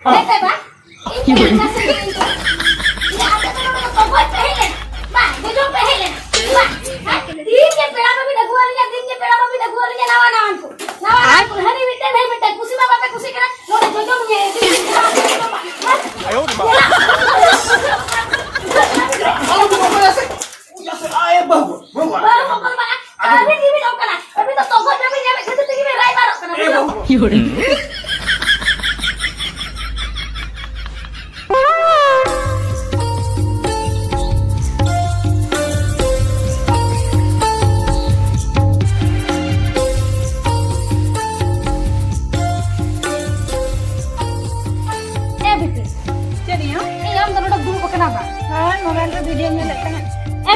Bete ba? Ini nasi ini. Ini ada tu pokok pehele. Ba, jujur pehele. Ba, दिन के पेड़ा पे भी दगुआरिया दिन के पेड़ा पे भी दगुआरिया नावान को हरी बिटे नहीं बिटे कुसी बाबा पे कुसी करे लोरे जोजो मुझे आयो आए बहु अभी की भी नौकरा अभी तो तोको जब ये खेत की भी राय बार करना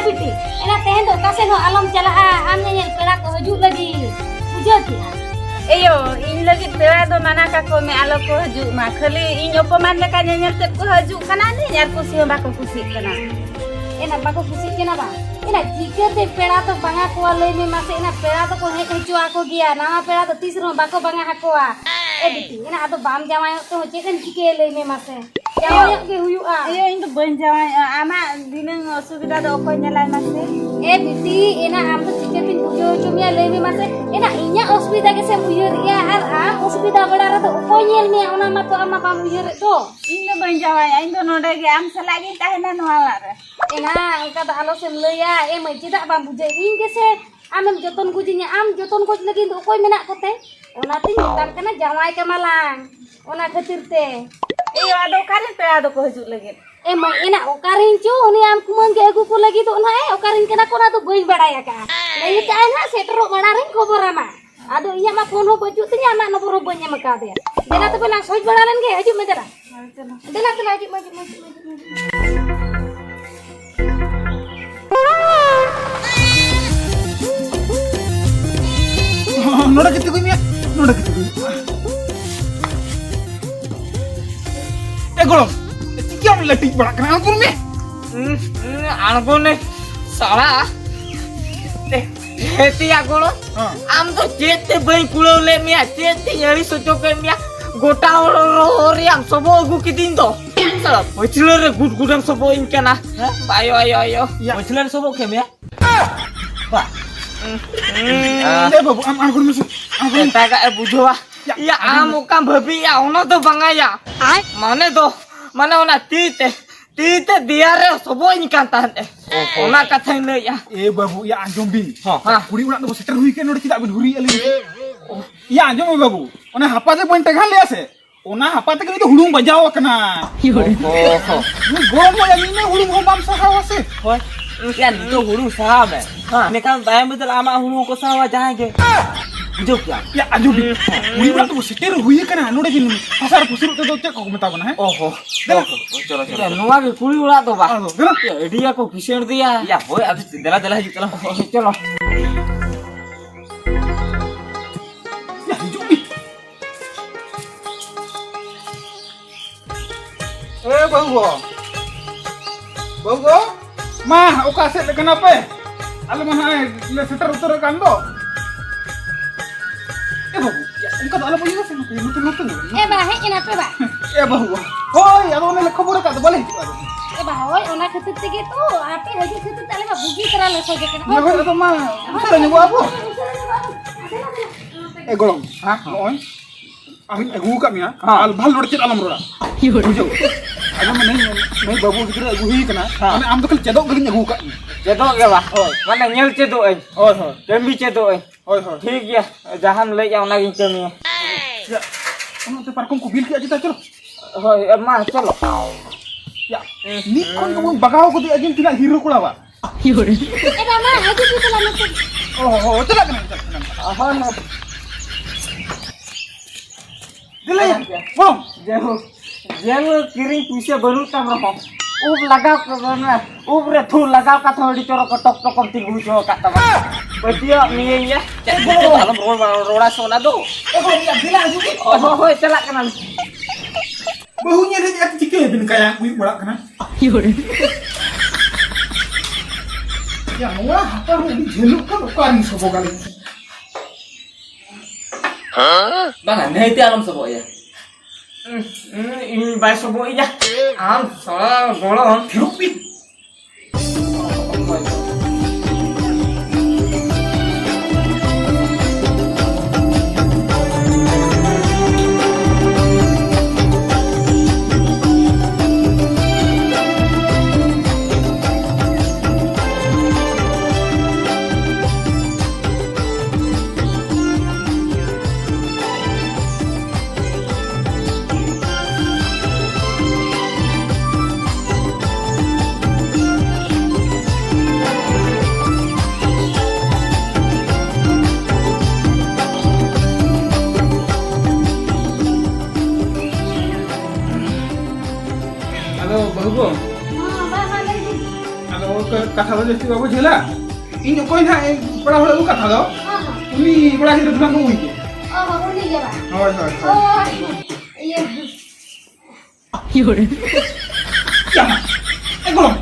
Bitti, enak teh tu kasih no alam celaha, amnya yang perak hujud lagi, hujud dia. Ayo, ini lagi perak tu mana kakak me alam ko hujud mak, kali ini apa mana kan yang tep ko hujud kana ni nyar kusi bakal kusi kana. Enak bakal kusi kena bang. Enak jika teh perak tu bangga kuah lagi masih enak perak tu ko hujud aku dia, nama perak tu tisro bakal bangga aku Bitti, enak atau bam jamai tu hujud jika lagi masih. Jamai ke hujud Ayo, ini tu ben jamai, ama dineng sudah ada apa nyalai masih. Bitti, enak am tu jika tin hujud cuma lagi masih. Enak inya hospital ke semuyur ya, am hospital berada tu apa nyel ni, orang matu ama bam muyur tu. Ini ben jamai, ini tu node ke am selagi tahanan walar. Enak, kata alo semlaya, macam tak bam hujud ini ke se. Amem joton kujinya, joton kuj lagi tu koi menak kote. Ona tin hitam kena jamai ke Malang. Ona khatir teh. Ayo, ada karin perak tu ko hujud lagi. Mai enak okarin cu ni am kuman ke aku ko lagi tu na okarin kena kona tu boi badaya ka. Lai ka na setro badarin khobor ama. Ado iya ma phone ho baju tu nya ma no boro bonya maka dia. Dena tu pena soj badalan ke haju me jara. Dena tu haju maju. Noda gitu gini ya, noda gitu. Golong, क्या लट्टी बड़ा करना तुम में? आनको ने साला Haiti आगोलो आम तो जेते बई कुलो ले मिया जेते यरी सोचो के मिया गोटा और आम सबो गु किदिन तो साला पछले रे गुड गुडम सबो इनके ना आयो पछले रे सबो के मिया बा दे बाबू आम आनको में एता का बुझवा या आम का भबी या ओनो तो बंगा या माने ओना तीते दिया रे सबो इनकान तान ओना कथा ले या ए बाबू या आंजम बी हां कुड़ी उड़ा तो सेटर हुई के नोड किदा बिन हुरी अली या आंजम बाबू ओना हापाते पॉइंट टेगान ले आसे ओना हापाते के तो हुडुम बजाव कना ओहो नि गोरम या नि हुडुम हो बाम सहाव आसे होय या नि तो हुडुम सहाव में हां निकाल दाय बदल आमा हुडुम को सहाव जाएंगे जो क्या या आंजम बी कुड़ी उड़ा तो सेटर हुई कना नोडे बिन हसार पुसुर तो चे को मता बना है ओहो चलो नोवा के कुड़ी उड़ा तो बा एडिया को किसेर दिया या होय अब दला ही चलो या आंजम बी ए बाबू मा ओका से kenapa ale mana le seter utur kan do babu ya engkau tak ada punya sih nutun bah kenapa bah babu hoi ado ne lekho bora ka to boleh bah hoi ona khatir te gitu ape haju khatir tale bah bugi tera le soje kena ya hoi to ma usara nyoba apa golong ha oi amin agu ka mia al bhal lord chet alam roda bujo ada mana नहीं बाबू गिदरा अगु ही कना माने आम तो कल चेदो गलिन अगु का चेदो के बा माने नेल चेदो ए ओय केमबी चेदो ए ओय ठीक गया जहां ले जाओ ना गिन कमी या उन तो पारकम को बिल के अजिता चलो होय मा चलो या नी कोन को बगाव को दी अजिन तिना हीरो कोला बा हीरो मामा हजु की तो लाना ओहो चला कना हां दिले बोलो जेल किरिंग पुसे बनु तम रहो उब लगा करना उब रे थू लगा का थोड़ी चोरो को टक टक ती गुजो का तबा बतिया निये ये दालम रोड़ा सोना दो या दिला हजु की हो चला कना बहुnya dia jatuh cikir bin kayak kuih bolak kena ya wah apa ini jeluk kan bukan sobo kali bang nah itu alam sobo ya Ini bay sobo iya. Am soal golong. Rupit. Halo, bahu ko. Halo, kata lo jadi babu jela. Ini kau ini pernah hulu kata lo? Ini pernah hidup dengan kamu ini. Oh, bagus nih ya, Pak. Oh, Oh, iya. Jangan. Golong.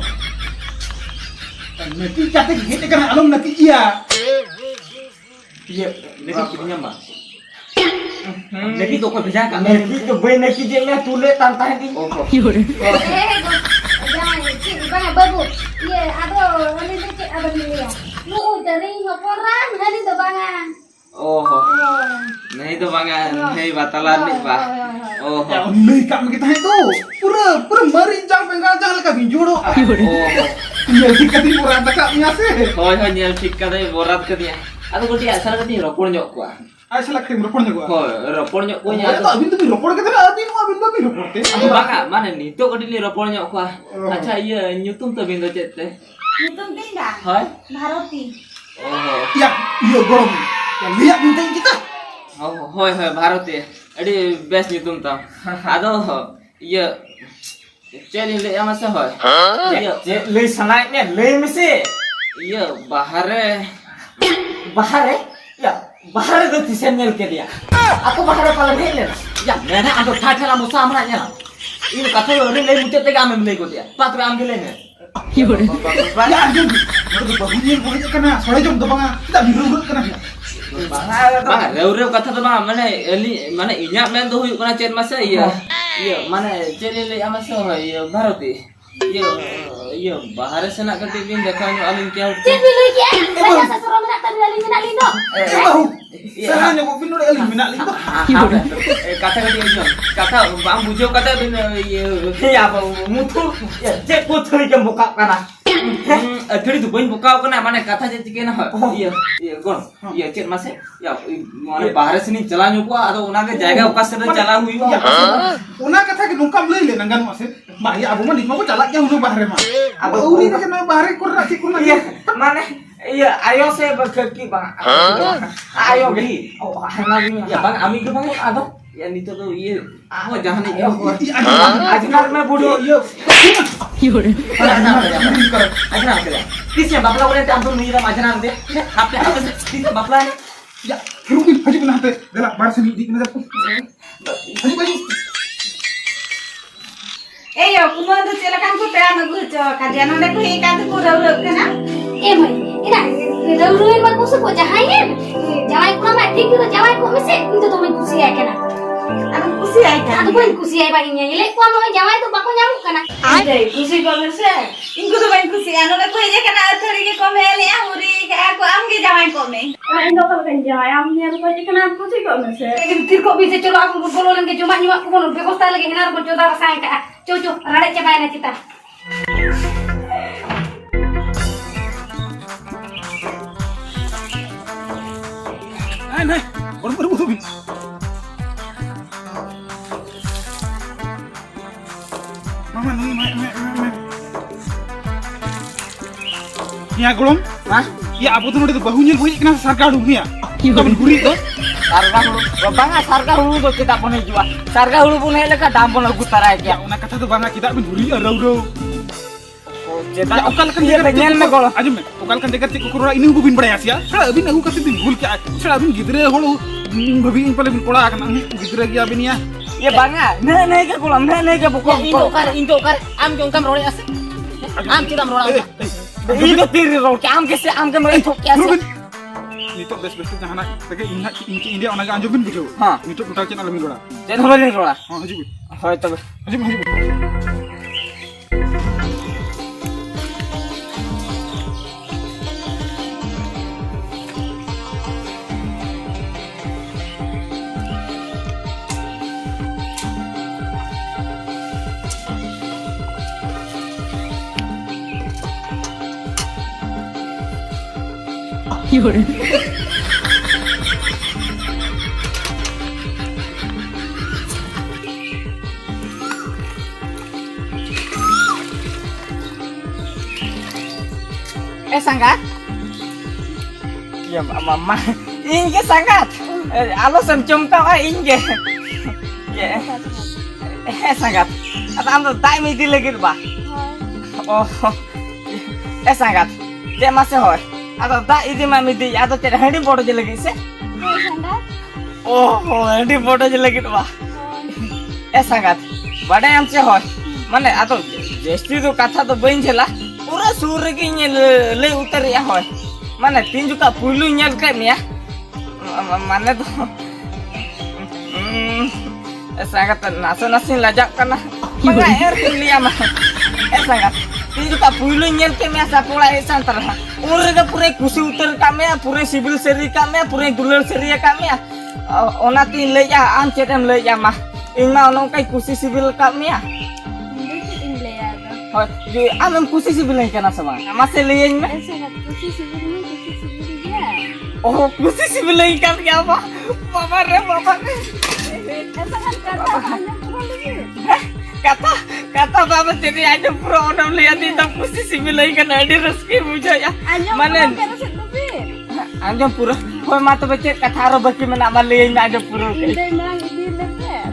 Nanti kata kita kena alum nanti iya. Iya, lagi kirinya mbak. Lagi tuh kau bisa kan? Lagi tuh bay lagi je me tule tantah di. Oh. Jangan, cik, banyak bagus. Iya, aduh, ini cik ada di ya. Lu dari ngoporan, hari itu bangan. Oh. Nah itu bangan, hei batalan nih pak. Oh. Ya, nih kami kita itu pura merinjang penggajang leka binjuro. Oh. Iya, kita di pura ada kami asih. Oh, hanya sikka deh borat ke dia. Atau kau dia asal ke dia ropor nyok kuah. Asal lagi meropor nih gua. Oh, ropor nyok Oh, kuahnya. itu abin tuh meropor kita lah, abin tuh meropor teh. Aku baka mana nih? Tuh kau dia ropor nyok kuah. Acha iya nyutum tuh bintu cet teh. Hitung tinggal. Hai. Bharoti. Oh. Iya, iya golong. Ya lihat bintang kita. Oh, hoi Bharot ya. Adi best nyutum tau. Aduh, iya. Celi le ama sa hoi. Iya, le sanai ne, le misi. Iya, bahare. Bahare? Ya, bahare tuh tisenel ke dia. Aku bahare paling hele. Ya, nena aku thatra musa amranya. Ini kata lo le mutet tega ame mulai ko dia. Patre am gele ne. Ya, anjing. Baru bahunya pokoknya kena. Soalnya jom tuh bang, kita biru kena. Bang, reu kata tuh bang, mana inya men tuh huyuk kena chat masa iya. Iya, mana celi le ama sa hoi, iya Bharoti. Iya, bahare sena ke TV dekanyo alin kya. Cik pilih ya. Saya sesuruh menak tadi dari minat lindo. Bahu. Sahanya kok pindah dari minat lindo. Kata ke dia John. Kata bang bujo kata iya apa mutu. Ya, cek putu ke buka kana. Tadi tuh boin buka kana mana kata je tikena iya gon iya cek masih ya mana bahare sini jalan gua atau unaga jaga ukas sere jalan hui Una kata ke nungkam le nangan masih bahaya abu mah di mau jalaknya udah bahare mah abu uri kena bahare kurna iya mana iya ayo saya berkaki bang ayo gi oh lagi ya bang ami ke bang ada yang itu tuh iya oh jangan iya aja mah bodoh iya aja kerja kisah bapak udah tampil nih aja nanti apa kisah bapak ya rugi haji kena hati dah bahar sini di kena haji haji Yo, kumon tuh silakan ku teh anu gujo. Kadian onde ku ikan tuh udah kana. Mai, ini dulu mah kusuk kok jahayen. Jawai ku mah ঠিক gitu jawai ku mesti itu tuh kusi ya kana. Aku kusi ai kan. Aku pun kusi ai baginya. Ile ku mau jawai tuh bako nyamuk kana. Ada kusi kok mesti. Ingku tuh main kusi anu le ku aja kana athari ke komeli amuri ke aku amge jawai kome. Indo kalau kan jawai amnya lu aja kana kusi kok mesti. Tir kok bisa colo aku bolon ke cuma nyuma ku bolon bekosta lagi hinar ku coba rasanya ka. Cucu, rada cobain aja kita. Nah, baru tuh bi. Mama, Ya golong, Hah? ya abu tuh udah bahunya kena sarga dulu ya. Kamu gurih tuh. sarga hulu bang sarga hulu tuh kita punya jual sarga hulu punya leka dampun lagu tarai Ya, una kata tuh bangga kita gurih arau. cetak Ukal kan dia pengen me kalau aja me. Ukal kan dekat kurang ini hubungin beraya sih ya. Saya abin aku kata bin bul kya. Saya abin gidre holo babi impale bin kola kan gidre gya abin ya. ya bangga nah ke kolam nah ke bukan Indo kar am jong kam role ase am kita merona itu tiri rol am ke se am ke mereka itu Ruben. नितो base base जहाना तके इना India ओना आंजो बिन बुझो हाँ। नितो टोटा chain अलमिन रोड़ा चेन हबलिन रोड़ा हां हजू होय तबे हजू sangat ya mama inge sangat alo semcom tau inge ya sangat atau anda tak mesti lagi ba oh sangat dia masih hoy atau tak ini mami di atau tidak handi bodoh je lagi sih oh handi bodoh je lagi ba sangat badai am sih hoy mana atau jesti tu kata tu benjela पूरा सूर्य की ले उतर या हो माने तीन जुका पुलू nyel के मिया माने तो sangat nasa-nasi lajak kana mga air liya ma sangat तीन जुका पुलू nyel के मिया sa pula santar ure का पूरे खुशी उतर का मिया पूरे सिविल सेरी का मिया पूरे दुलर सेरी का मिया ओना तीन ले या आन चेतम ले या मा इमा ओनो kai खुशी सिविल का मिया Jadi amem kusi sibilan kana sama. Masih liyan me? kusi sibilnya. Oh, kusi sibilan kan apa? Papa re. Kata baba jadi aja pro orang lihat itu kusi sibilan kan ada rezeki muja ya. Mana? Anjam pura. Kau mata baca kata aro bagi mana amal liyan aja pura.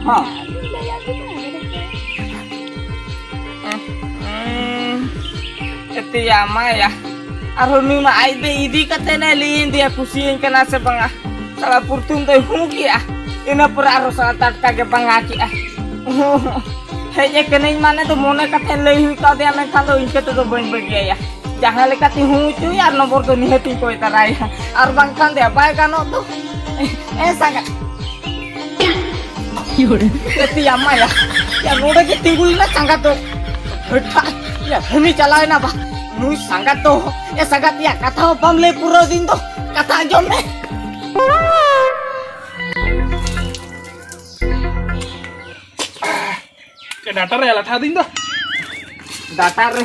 Ha. Itu ya Maya. Arumi ma aide idi katene liin dia kusiin kana sebanga. Salah purtum teh huki ah. Ina pura aro salah tatka ke pangaki ah. Heye kening mana tu mona katen lei ka dia me khalo inke tu ban bagi ya. Jangan lekati hucu ya nomor tu ni heti ko tarai. Ar bangkan dia bae kano tu. Sangat. Yure. Itu ya Maya. Ya noda ke tinggulna sangat tu. Ya hemi calain apa? Nui sangat tuh, sangat ya kata pamle pura din tuh, kata jom deh. ke datar ya latha din dah Datar,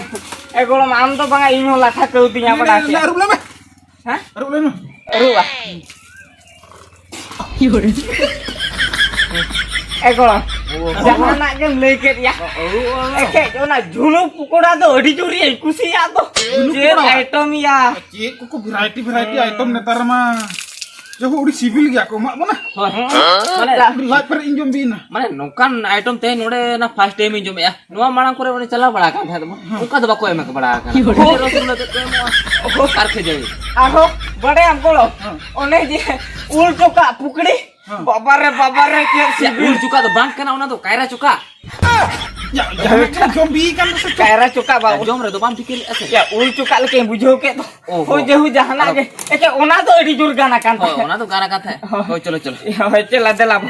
kalau mam tuh bang inyo latha kau tinya apa nasi? aru belum Hah? aru belum Aru ah. Yure. Kalau jangan nak game leket ya. Kayak ona julu pukoda tuh di curi kusi ya tuh. Jer item ya. cik kok variety item netar mah jago udah civil ya kok mak mana Mana lihat per injom bina माने नौकान item ते नोडे ना first time in जो में नुआ मांग करे ओने चला बड़ा का था उनका तो बाको एम के बड़ा का रसगुल्ला तो ओ कार खे जाई आहो बड़े हमको लो ओने जे उल चोका पुकड़ी बाबा रे के उल चुका तो बैंक कना ओना तो कायरा चुका ya jangan zombie kan Kiara चोका बा जोम रे तो बाम पिके ऐसे या उल चोका लेके बुझो के तो हो जेहु जहाना के एके ओना तो एडी जुर गाना कान ओना तो गाना का था हो चलो चलो हो चला देला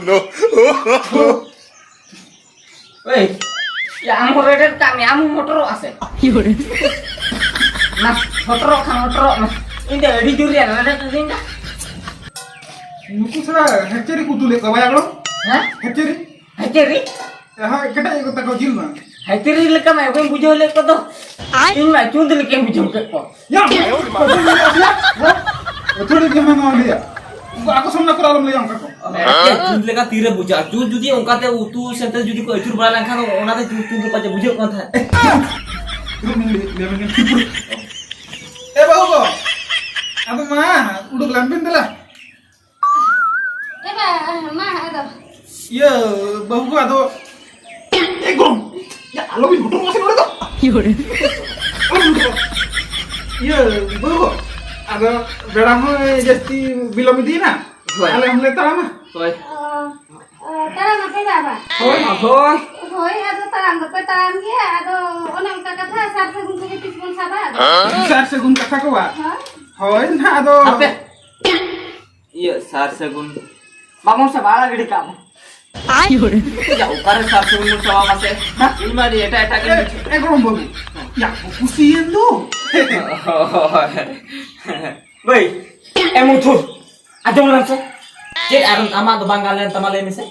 no. Weh, ya amu reder kami amu motor ase. Nah, motor nah. Ini di durian ada tindak. nuku sara heceri kutule ka bayaglo Hah? heceri Hajeri? ha keta ego ta ko jilma Hajeri leka mai ben bujo le ko to. In mai chund le ke bujo ke ko. ya थोड़ी के मैं मान लिया aku samna kurang leyang kako जुद लेगा तीरे बुझा जुद जुदी उनका ते उतु सेंटर जुदी को अचुर बड़ा लंखा तो ओना ते जुद जुद पाजे बुझे कोन था bahu ko abu mah uduk lampin dela mah ada. iya bahu ko ado gong ya alo bin butuh masih udah iya bahu ko ado berang jasti bilam dina ale hamle tarama होय Tara mah apa? Hoi. Hoy ada taram do petam ge ado onam ka katha sar segun ke tis bon saba. Sar segun kata ko ba? Hoy na ado. Hape. Iya sar segun. Bangun sabala gede kamu. Ya ukar sar segun mun sawa mase. Ini mah di eta ke. Gorom babu. Ya kusian tu. Woi, mutu. Aja ulang se. Cek arun ama do banggalan tamale mise.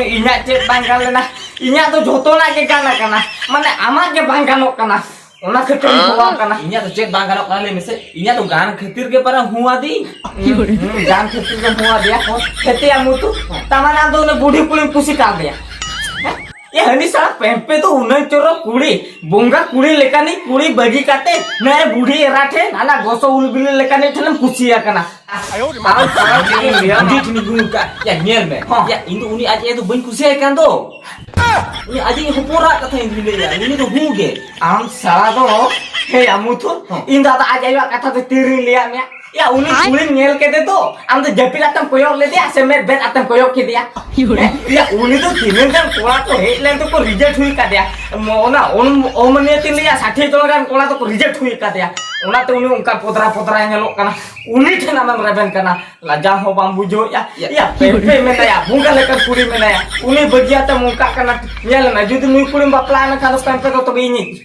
Inya cek banggal na. Inya tuh joto na ke kana kana. Mane ama ke banggalok kana. Ona ke bawa kana. Inya to cek banggalok kale mise. Inya to gan khatir ke para huwa di. Gan khatir ke huwa dia. Khete yang mutu. Tamana do ne budi puling pusi ka dia. Ya ini salah pempe tuh unang coro kuri, bonga kuri lekani kuri bagi kate, nah budi erate, nana goso ul bili lekani tenem kusia kana. Ayo di mana? Dia cuma guna ya nyel me. Ya itu uni aja itu ben kusi kan do. Uni aja ini hopora kata ini ya. Ini tuh huge. Am salah do. Hei amutu, indah tak aja ya kata tuh tiri liat ya. Ya uni kuri nyel kete tuh, am tuh japil atam koyok le dia, semer bet atam koyok ke dia. Ya uni tuh kini kan kola tuh hei lain tuh ko reject hui ka dia. Mau na om meniatin liat 60 dolar kan kola tuh ko reject hui ka dia. Una tuh uni ungkap potra-potra nyelok kana. Uni tuh nama reben kana. Lajang ho bambujo ya. Ya pepe mena ya, bunga lekan kuri mena ya. Uni bagi atam ungkap kana. Nyel na jadi uni kuri bapla na kana pempe tuh begini.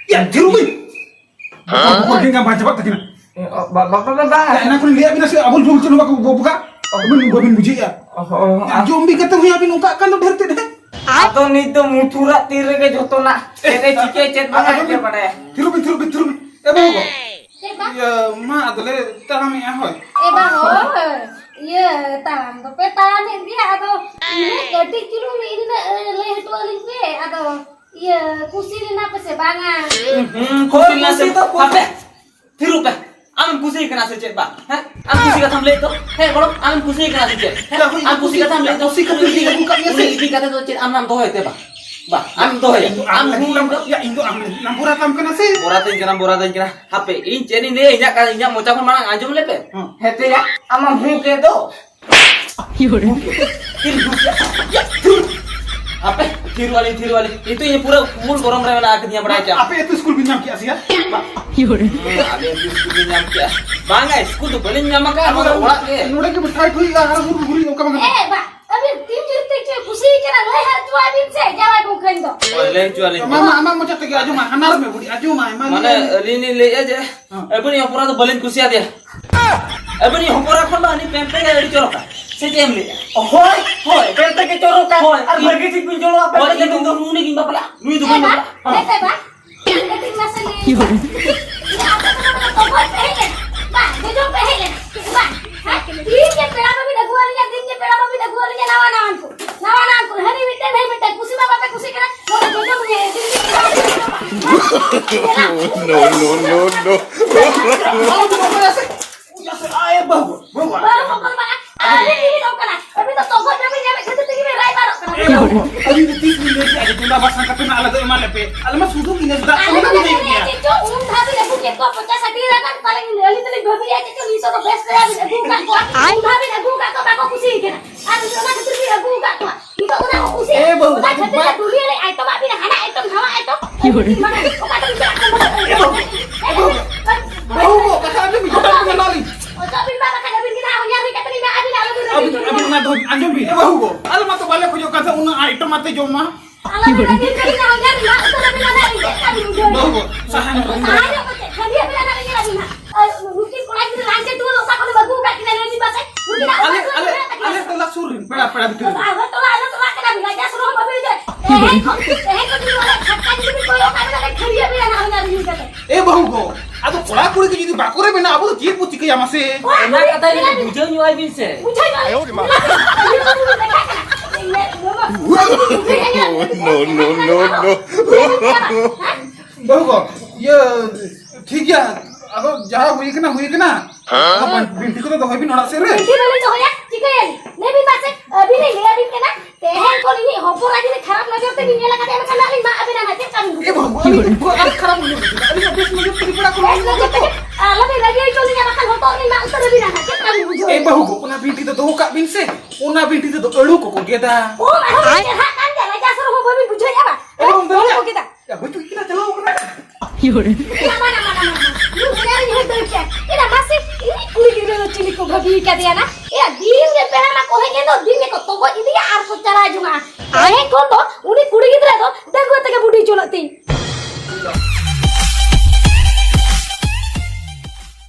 Ya tirubi. Aku nggak baca baca kena. Bapak. Enak pun lihat bina sih abul bul cuma aku buka. Abul buji ya. Jombi kata huya bin uka kan tuh dherte deh. Atau nih tuh mutura tire ke joto nak. Cete cike cet banget ya pada. Tirubi. Bago. Ya ma adole tarami ahoy. Bago. Iya taram do petam dia ado ini gede cilu ini na leh tu aling be ado iya kusi na pese banga. Kusi na se hape. Tiru pe. Am kusi kena se cek ba. Am kusi kata hamle to. Hei kalau am kusi kena se cek. Am kusi kata hamle to. Kusi kata dia buka ya sih. Ini kata to cek am nam to te ba. Ba am to ya. Am ya indo am nampura tam kena sih. boratin kena hape. In ceni ne nya kan nya mocha kon manang anjum lepe. Hete ya, ama hu ke do. Apa? Tiru alin. Itu ini pura full koram rela akhirnya beraja. Apa itu school binyam kia sih ya? Ada yang school nyam kia. Bangga, school tuh paling nyam kan orang orang ke. Nuda ke bertai tuh ya harus guri oka banget. Ba abin tim cerita kusi kena leh tu abin se jawa ko kendo. Boleh jualin. Mama mau cek aja mah anar me budi aja mah emang. Mana ini le aja. Abang yang pura tuh paling kusi dia. Abang yang pura kon ba ni pempe dari corok. Sejam le. Hoy, pente ke coro ka. Ar bagi tik pinjol apa Wah, ke itu tuh nu nih bapak lah. Nu itu kan bapak. Ba tim masali. Ya apa to ko pehelen. Ba dejo pehelen. Ba Dinnya pera babi da gualinya nawan-nawanku. Hari wite kusi ma bape kusi kena. Dejo me No. Ya se ae bago. baru kok kan ada ini dong kana. Tapi to togo tapi nyampe situ tinggi me rai baru kana. Abi itu tis ni aja tunda basan ka pina ala do male pe. Alma sudu ni da. Ano na ini itu dhabi da buket ko pecah sadira kan paling ali tali babi aja itu liso to best ya bisa buka ko. Dhabi da buka ko bako kusi kena. Anu na ke tiri buka ko. Itu una ko kusi. Bago. Ba khate da duli le ai to babi da hana ai to hawa ai to. Mana ko ka to bisa. Bago kata ada mi kata kenali. O tapi ba ka da bin kita nyari ka tani ba abi da Abi na do anjum bi. Bago. Alma to bale ko jo kata una item ate jo ma. ala lagi kali na nyari ma to da bin na ri ka bin jo. Bago. Sahan ko. Ayo ko kali abi na lagi lagi na. Mungkin ko lagi lanjut dulu sa ko bagu ka kina ni ba sai. Mungkin Ale to la surin. Pera betul. Ano to la ka na bila ja suruh babi je. ko dulu ala khatta ni ko yo ka na kali abi na nyari ka. Bago. Ado kola kuri ke jadi bakure bena abu to ki puti ke yamase. Enak kata ini bujo nyuai binse. Ayo di mana? No. Bago. Ya ठीक है अब जहाँ हुई के ना अपन बिंटी को तो होई भी नोड़ा से रे बिंटी वाले जो होया चिकन ले भी पासे अभी नहीं ले अभी के ना तेहन को नहीं होपुर आदि ने खराब नजर ते बिने लगा दे में खाना नहीं मां अभी ना नाचे काम ए बाबू अभी खराब हो गया अभी ना बेस मुझे पूरी पड़ा को ala be lagi itu ni makan hotor ni mak utar bina nace काम बुझो ए बाबू को ना बिंटी तो का बिन से ओना बिंटी तो अड़ू को गेदा ओ मा हो के हा kan dia ᱦᱚᱲ ᱠᱚ ᱠᱮᱫᱟ 야 뭐지 이나 잘라오 그래 야 mana lu sekarang ini hoy ya ina masih ini kuli gila lo cili ko bagi kadiya na ya din ge pera na ko he no din ge ko to ini ya ar ko cara junga ahe ko do uni kuli gila do dago tege budi cholati